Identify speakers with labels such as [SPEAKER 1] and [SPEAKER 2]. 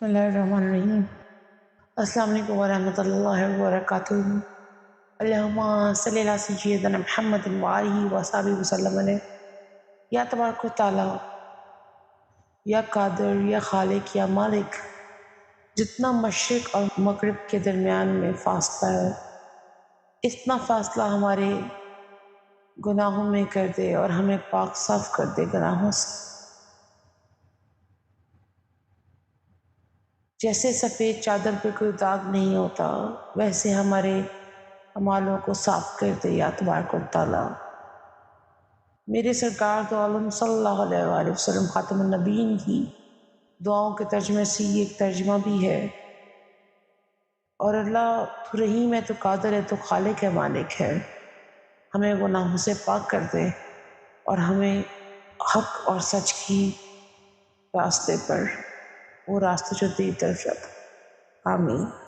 [SPEAKER 1] بسم اللہ الرحمن الرحیم۔ السلام علیکم ورحمۃ اللہ وبرکاتہ۔ اللہم صلی اللہ سیدنا محمد وآلہ وصحبہ وسلم علیہ۔ یا تبارک و تعالیٰ، یا قادر، یا خالق، یا مالک، جتنا مشرق اور مغرب کے درمیان میں فاصلہ ہے اتنا فاصلہ ہمارے گناہوں میں کر دے اور ہمیں پاک صاف کر دے گناہوں سے۔ جیسے سفید چادر پہ کوئی داغ نہیں ہوتا ویسے ہمارے اعمالوں کو صاف کر دے یا تبارک و تعالیٰ۔ میرے سرکار دو عالم صلی اللہ علیہ وآلہ وسلم خاتم النبیین کی دعاؤں کے ترجمے سے یہ ایک ترجمہ بھی ہے۔ اور اللہ تو رحیم ہے، تو قادر ہے، تو خالق ہے، مالک ہے، ہمیں گناہوں سے پاک کر دے اور ہمیں حق اور سچ کی راستے پر، وہ راستے جو تیری طرف جاتا۔ آمین۔